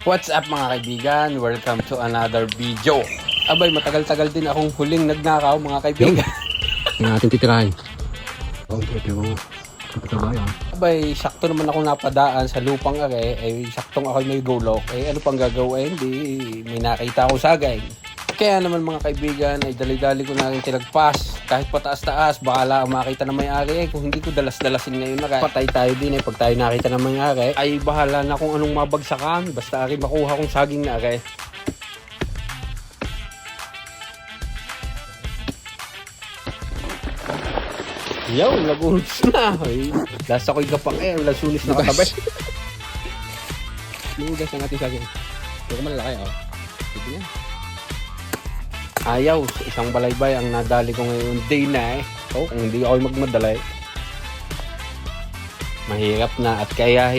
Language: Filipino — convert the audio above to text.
What's up mga kaibigan? Welcome to another video. Abay, matagal-tagal din akong huling nagnakaw mga kaibigan. Yung ating titirahin. Yung katrabaho. Abay, sakto naman ako napadaan sa lupang are. Saktong ako may gulok. Ano pang gagawin? May nakita ako sagay. Kaya naman mga kaibigan, ay dali-dali ko na rin tinagpas. Kahit pataas-taas, baka makita na may-ari. Kung hindi ko dalas-dalasin ngayon na patay tayo din. Pag tayo nakita na may-ari, ay bahala na kung anong mabagsakan. Basta ari makuha kong saging na are. Yaw, lagunos na. Last ako'y gapang lasunis na katabi. Lugas na natin saging. Ito ko malalaki, Sige na. Ayaw, isang balaybay ang nadali ko ngayon day na kung hindi ako magmadalay, mahirap na at kaya